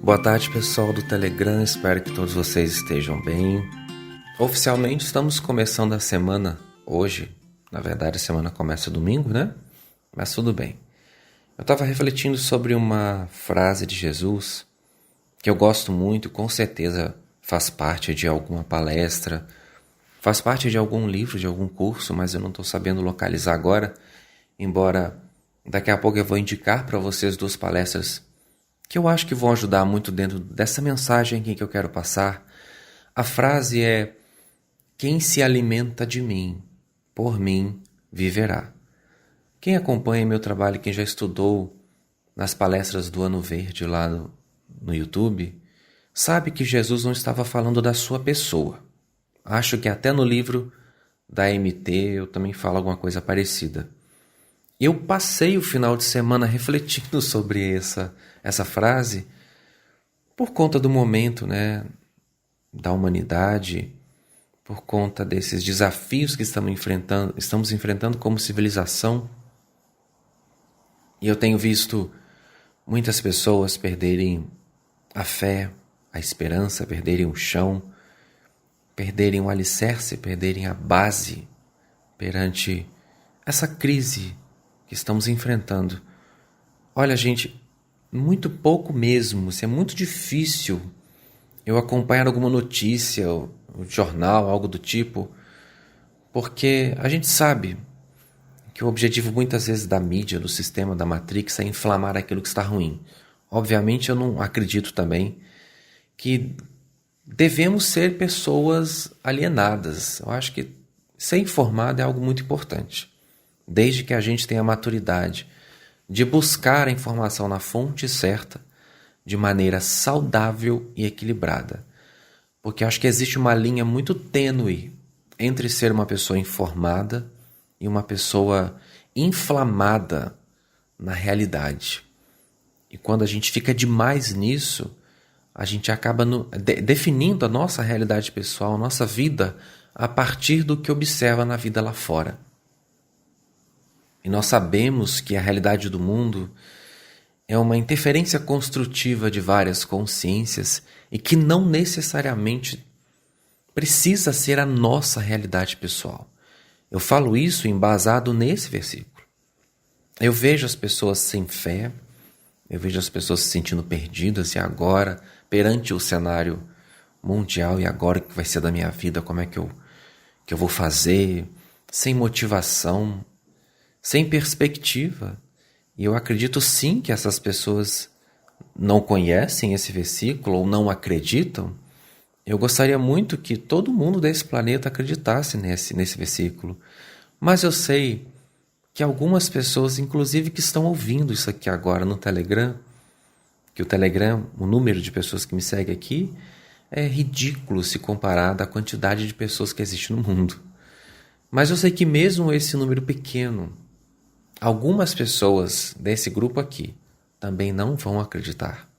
Boa tarde, pessoal do Telegram, espero que todos vocês estejam bem. Oficialmente estamos começando a semana hoje, na verdade a semana começa domingo, né? Mas tudo bem. Eu estava refletindo sobre uma frase de Jesus que eu gosto muito, com certeza faz parte de alguma palestra, faz parte de algum livro, de algum curso, mas eu não estou sabendo localizar agora, embora daqui a pouco eu vou indicar para vocês duas palestras que eu acho que vão ajudar muito dentro dessa mensagem aqui que eu quero passar. A frase é: quem se alimenta de mim, por mim viverá. Quem acompanha meu trabalho, quem já estudou nas palestras do Ano Verde lá no YouTube, sabe que Jesus não estava falando da sua pessoa. Acho que até no livro da MT eu também falo alguma coisa parecida. Eu passei o final de semana refletindo sobre essa frase por conta do momento, né, da humanidade, por conta desses desafios que estamos enfrentando como civilização. E eu tenho visto muitas pessoas perderem a fé, a esperança, perderem o chão, perderem o alicerce, perderem a base perante essa crise que estamos enfrentando. Olha, gente, muito pouco mesmo, é muito difícil eu acompanhar alguma notícia, o jornal, algo do tipo, porque a gente sabe que o objetivo muitas vezes da mídia, do sistema, da Matrix, é inflamar aquilo que está ruim. Obviamente eu não acredito também que devemos ser pessoas alienadas. Eu acho que ser informado é algo muito importante, desde que a gente tenha a maturidade de buscar a informação na fonte certa, de maneira saudável e equilibrada. Porque eu acho que existe uma linha muito tênue entre ser uma pessoa informada e uma pessoa inflamada na realidade. E quando a gente fica demais nisso, a gente acaba definindo a nossa realidade pessoal, a nossa vida, a partir do que observa na vida lá fora. E nós sabemos que a realidade do mundo é uma interferência construtiva de várias consciências e que não necessariamente precisa ser a nossa realidade pessoal. Eu falo isso embasado nesse versículo. Eu vejo as pessoas sem fé, eu vejo as pessoas se sentindo perdidas, e agora, perante o cenário mundial, e agora o que vai ser da minha vida, como é que eu vou fazer, sem motivação, sem perspectiva. E eu acredito sim que essas pessoas não conhecem esse versículo ou não acreditam. Eu gostaria muito que todo mundo desse planeta acreditasse nesse versículo. Mas eu sei que algumas pessoas, inclusive que estão ouvindo isso aqui agora no Telegram, que o Telegram, o número de pessoas que me segue aqui, é ridículo se comparado à quantidade de pessoas que existe no mundo. Mas eu sei que mesmo esse número pequeno, algumas pessoas desse grupo aqui também não vão acreditar,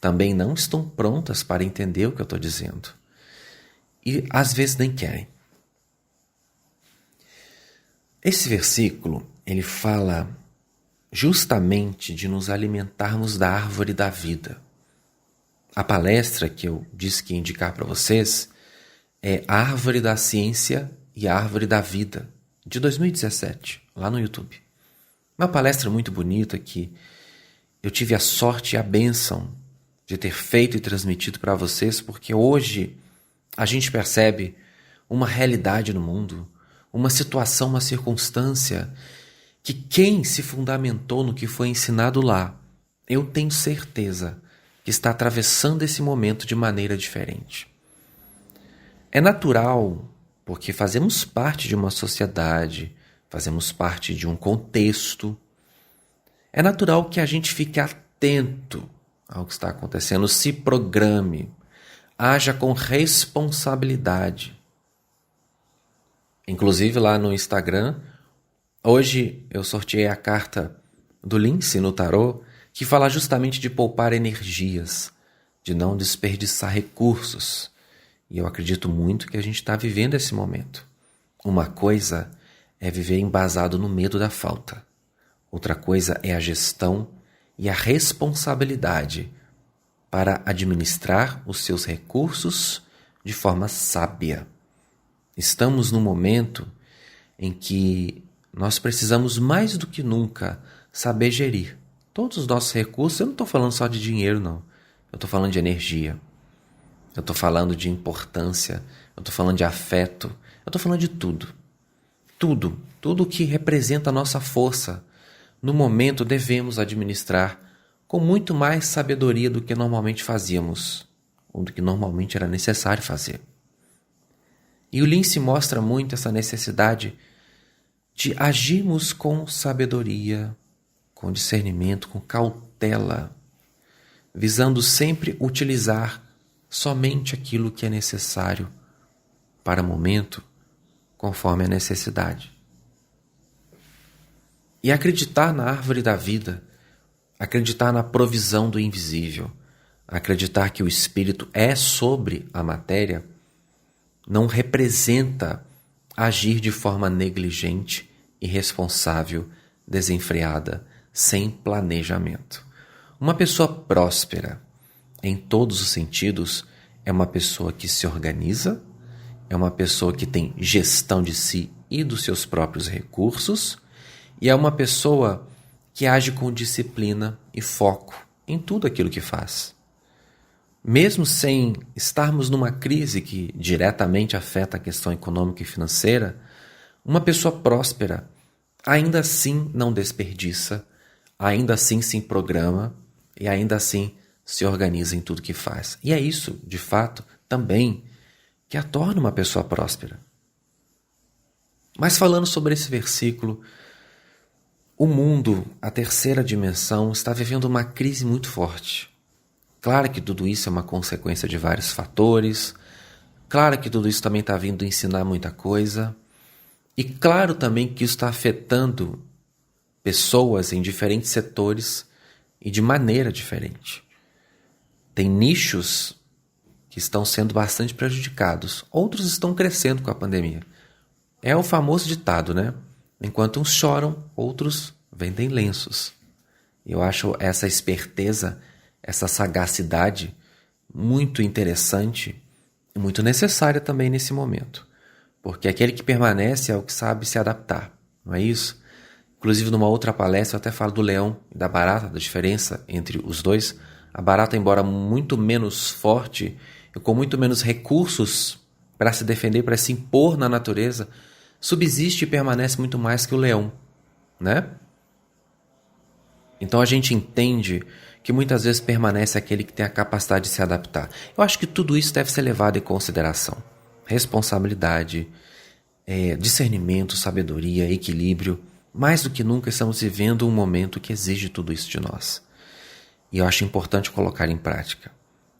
também não estão prontas para entender o que eu estou dizendo. E às vezes nem querem. Esse versículo, ele fala justamente de nos alimentarmos da árvore da vida. A palestra que eu disse que ia indicar para vocês é a Árvore da Ciência e a Árvore da Vida, de 2017, lá no YouTube. Uma palestra muito bonita que eu tive a sorte e a bênção de ter feito e transmitido para vocês, porque hoje a gente percebe uma realidade no mundo, uma situação, uma circunstância que quem se fundamentou no que foi ensinado lá, eu tenho certeza que está atravessando esse momento de maneira diferente. É natural, porque fazemos parte de uma sociedade, fazemos parte de um contexto. É natural que a gente fique atento ao que está acontecendo, se programe, haja com responsabilidade. Inclusive lá no Instagram, hoje eu sorteei a carta do Lince no tarô, que fala justamente de poupar energias, de não desperdiçar recursos. E eu acredito muito que a gente está vivendo esse momento. Uma coisa é viver embasado no medo da falta. Outra coisa é a gestão e a responsabilidade para administrar os seus recursos de forma sábia. Estamos num momento em que nós precisamos mais do que nunca saber gerir todos os nossos recursos. Eu não estou falando só de dinheiro, não. Eu estou falando de energia. Eu estou falando de importância. Eu estou falando de afeto. Eu estou falando de tudo. Tudo que representa a nossa força. No momento devemos administrar com muito mais sabedoria do que normalmente fazíamos, ou do que normalmente era necessário fazer. E o Lince mostra muito essa necessidade de agirmos com sabedoria, com discernimento, com cautela, visando sempre utilizar somente aquilo que é necessário para o momento, conforme a necessidade. E acreditar na árvore da vida, acreditar na provisão do invisível, acreditar que o espírito é sobre a matéria, não representa agir de forma negligente, irresponsável, desenfreada, sem planejamento. Uma pessoa próspera, em todos os sentidos, é uma pessoa que se organiza, é uma pessoa que tem gestão de si e dos seus próprios recursos, e é uma pessoa que age com disciplina e foco em tudo aquilo que faz. Mesmo sem estarmos numa crise que diretamente afeta a questão econômica e financeira, uma pessoa próspera ainda assim não desperdiça, ainda assim se programa e ainda assim se organiza em tudo que faz. E é isso, de fato, também que a torna uma pessoa próspera. Mas falando sobre esse versículo, o mundo, a terceira dimensão, está vivendo uma crise muito forte. Claro que tudo isso é uma consequência de vários fatores. Claro que tudo isso também está vindo ensinar muita coisa. E claro também que isso está afetando pessoas em diferentes setores e de maneira diferente. Tem nichos que estão sendo bastante prejudicados. Outros estão crescendo com a pandemia. É o famoso ditado, né? Enquanto uns choram, outros vendem lenços. Eu acho essa esperteza, essa sagacidade muito interessante e muito necessária também nesse momento. Porque aquele que permanece é o que sabe se adaptar, não é isso? Inclusive, numa outra palestra, eu até falo do leão e da barata, da diferença entre os dois. A barata, embora muito menos forte e com muito menos recursos para se defender, para se impor na natureza, subsiste e permanece muito mais que o leão, né? Então a gente entende que muitas vezes permanece aquele que tem a capacidade de se adaptar. Eu acho que tudo isso deve ser levado em consideração. Responsabilidade, discernimento, sabedoria, equilíbrio. Mais do que nunca estamos vivendo um momento que exige tudo isso de nós. E eu acho importante colocar em prática.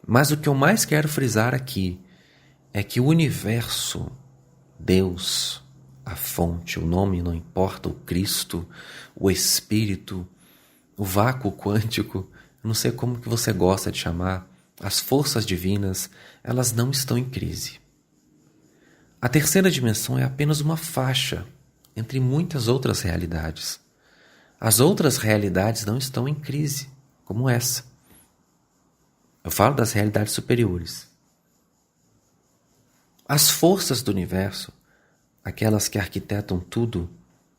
Mas o que eu mais quero frisar aqui é que o universo, Deus, a fonte, o nome não importa, o Cristo, o Espírito, o vácuo quântico, não sei como que você gosta de chamar, as forças divinas, elas não estão em crise. A terceira dimensão é apenas uma faixa entre muitas outras realidades. As outras realidades não estão em crise, como essa. Eu falo das realidades superiores. As forças do universo, aquelas que arquitetam tudo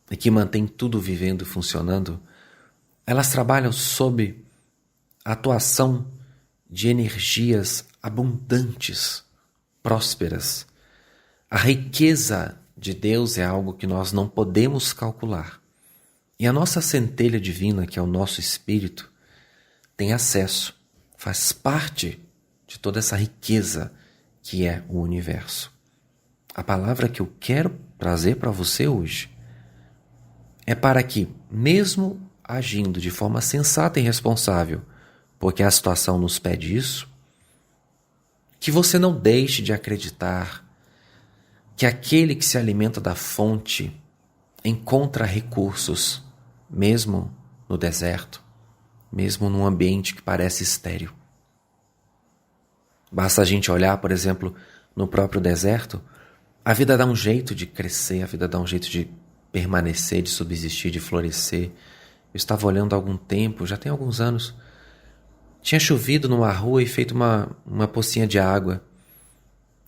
e que mantêm tudo vivendo e funcionando, elas trabalham sob a atuação de energias abundantes, prósperas. A riqueza de Deus é algo que nós não podemos calcular. E a nossa centelha divina, que é o nosso espírito, tem acesso, faz parte de toda essa riqueza que é o universo. A palavra que eu quero trazer para você hoje é para que, mesmo agindo de forma sensata e responsável, porque a situação nos pede isso, que você não deixe de acreditar que aquele que se alimenta da fonte encontra recursos, mesmo no deserto, mesmo num ambiente que parece estéril. Basta a gente olhar, por exemplo, no próprio deserto, a vida dá um jeito de crescer, a vida dá um jeito de permanecer, de subsistir, de florescer. Eu estava olhando há algum tempo, já tem alguns anos, Tinha chovido numa rua e feito uma pocinha de água.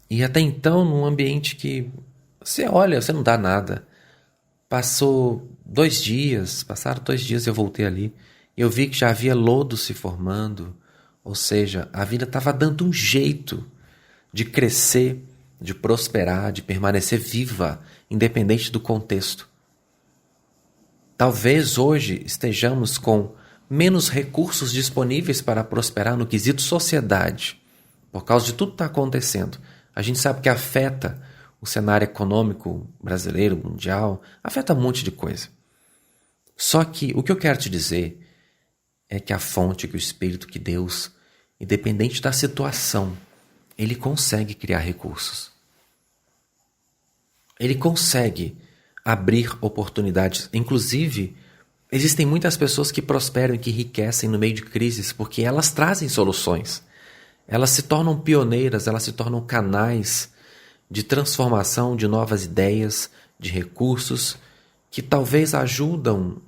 E até então, num ambiente que você olha, você não dá nada. Passaram 2 dias eu voltei ali. E eu vi que já havia lodo se formando. Ou seja, a vida estava dando um jeito de crescer, de prosperar, de permanecer viva, independente do contexto. Talvez hoje estejamos com menos recursos disponíveis para prosperar no quesito sociedade, por causa de tudo que está acontecendo. A gente sabe que afeta o cenário econômico brasileiro, mundial, afeta um monte de coisa. Só que o que eu quero te dizer é que a fonte, que o Espírito, que Deus, independente da situação, Ele consegue criar recursos. Ele consegue abrir oportunidades. Inclusive, existem muitas pessoas que prosperam e que enriquecem no meio de crises porque elas trazem soluções. Elas se tornam pioneiras, elas se tornam canais de transformação, de novas ideias, de recursos que talvez ajudam,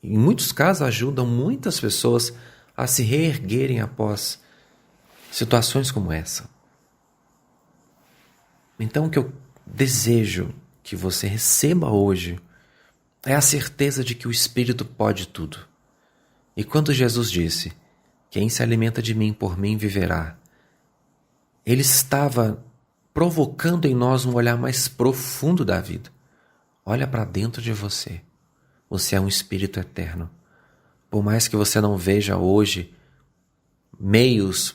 em muitos casos ajudam muitas pessoas a se reerguerem após situações como essa. Então o que eu desejo que você receba hoje é a certeza de que o Espírito pode tudo. E quando Jesus disse, quem se alimenta de mim, por mim viverá, Ele estava provocando em nós um olhar mais profundo da vida. Olha para dentro de você. Você é um Espírito eterno. Por mais que você não veja hoje meios,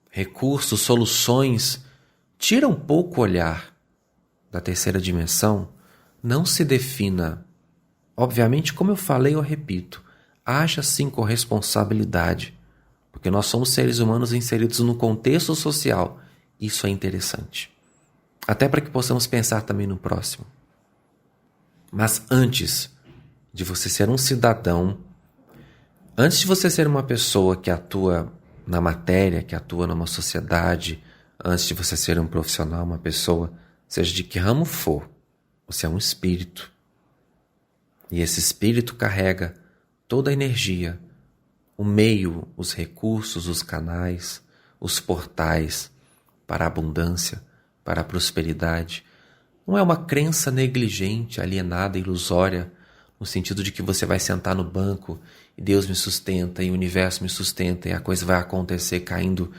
recursos, soluções, tira um pouco o olhar da terceira dimensão, não se defina. Obviamente, como eu falei, eu repito, haja sim com responsabilidade, porque nós somos seres humanos inseridos no contexto social. Isso é interessante. Até para que possamos pensar também no próximo. Mas antes de você ser um cidadão, antes de você ser uma pessoa que atua na matéria, que atua numa sociedade, antes de você ser um profissional, uma pessoa, seja de que ramo for, você é um espírito. E esse espírito carrega toda a energia, o meio, os recursos, os canais, os portais para a abundância, para a prosperidade. Não é uma crença negligente, alienada, ilusória, no sentido de que você vai sentar no banco e Deus me sustenta e o universo me sustenta e a coisa vai acontecer caindo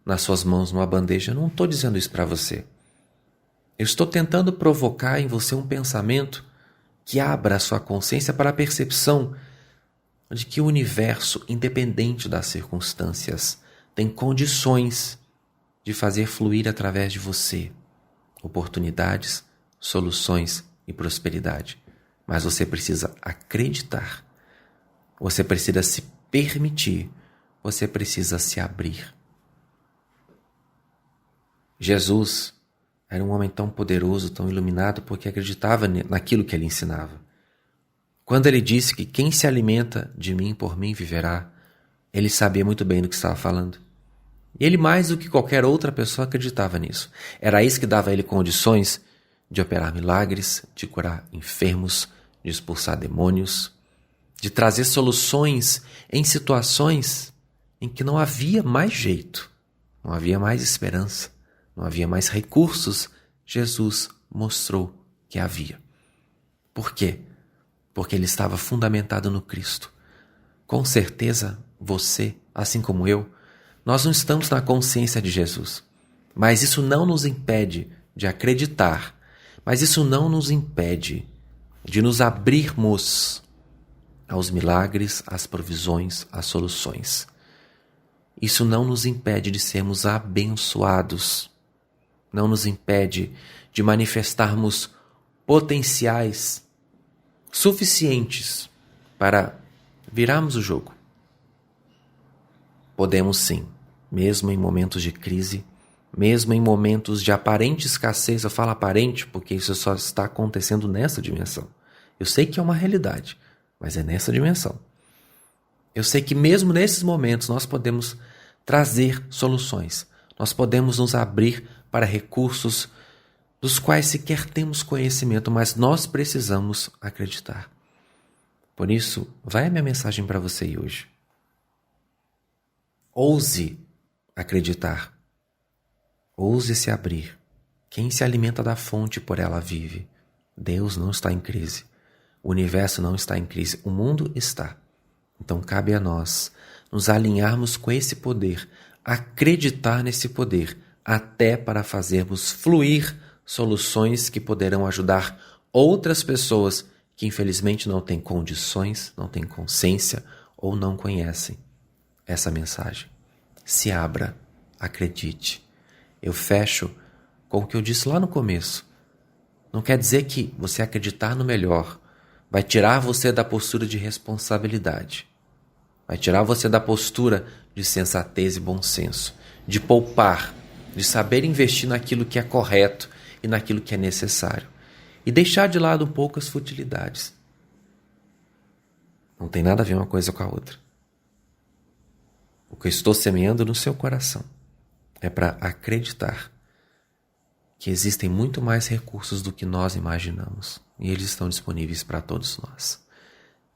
nas suas mãos numa bandeja. Eu não estou dizendo isso para você. Eu estou tentando provocar em você um pensamento que abra a sua consciência para a percepção de que o universo, independente das circunstâncias, tem condições de fazer fluir através de você oportunidades, soluções e prosperidade. Mas você precisa acreditar, você precisa se permitir, você precisa se abrir. Jesus era um homem tão poderoso, tão iluminado, porque acreditava naquilo que ele ensinava. Quando ele disse que quem se alimenta de mim, por mim viverá, ele sabia muito bem do que estava falando. E ele, mais do que qualquer outra pessoa, acreditava nisso. Era isso que dava a ele condições de operar milagres, de curar enfermos, de expulsar demônios, de trazer soluções em situações em que não havia mais jeito, não havia mais esperança, não havia mais recursos. Jesus mostrou que havia. Por quê? Porque ele estava fundamentado no Cristo. Com certeza, você, assim como eu, nós não estamos na consciência de Jesus. Mas isso não nos impede de acreditar. Mas isso não nos impede de nos abrirmos aos milagres, às provisões, às soluções. Isso não nos impede de sermos abençoados. Não nos impede de manifestarmos potenciais suficientes para virarmos o jogo. Podemos sim, mesmo em momentos de crise, mesmo em momentos de aparente escassez. Eu falo aparente porque isso só está acontecendo nessa dimensão. Eu sei que é uma realidade, mas é nessa dimensão. Eu sei que mesmo nesses momentos nós podemos trazer soluções. Nós podemos nos abrir para recursos dos quais sequer temos conhecimento, mas nós precisamos acreditar. Por isso, vai a minha mensagem para você hoje. Ouse acreditar. Ouse se abrir. Quem se alimenta da fonte por ela vive. Deus não está em crise. O universo não está em crise. O mundo está. Então cabe a nós nos alinharmos com esse poder, acreditar nesse poder, até para fazermos fluir soluções que poderão ajudar outras pessoas que infelizmente não têm condições, não têm consciência ou não conhecem essa mensagem. Se abra, acredite. Eu fecho com o que eu disse lá no começo. Não quer dizer que você acreditar no melhor vai tirar você da postura de responsabilidade. Vai tirar você da postura de sensatez e bom senso, de poupar, de saber investir naquilo que é correto e naquilo que é necessário. E deixar de lado um pouco as futilidades. Não tem nada a ver uma coisa com a outra. O que eu estou semeando no seu coração é para acreditar que existem muito mais recursos do que nós imaginamos. E eles estão disponíveis para todos nós.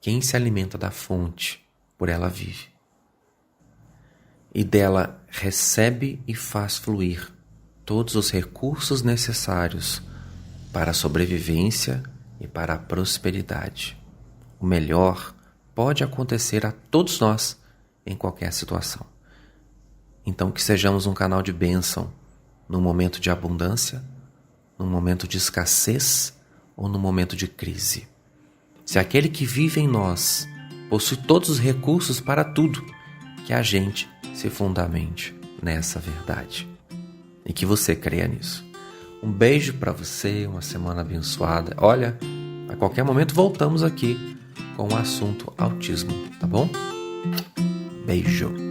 Quem se alimenta da fonte, por ela vive. E dela recebe e faz fluir todos os recursos necessários para a sobrevivência e para a prosperidade. O melhor pode acontecer a todos nós em qualquer situação. Então que sejamos um canal de bênção no momento de abundância, no momento de escassez ou no momento de crise. Se aquele que vive em nós possui todos os recursos para tudo, que a gente se fundamente nessa verdade. E que você creia nisso. Um beijo para você, uma semana abençoada. Olha, a qualquer momento voltamos aqui com o assunto autismo, tá bom? Beijo.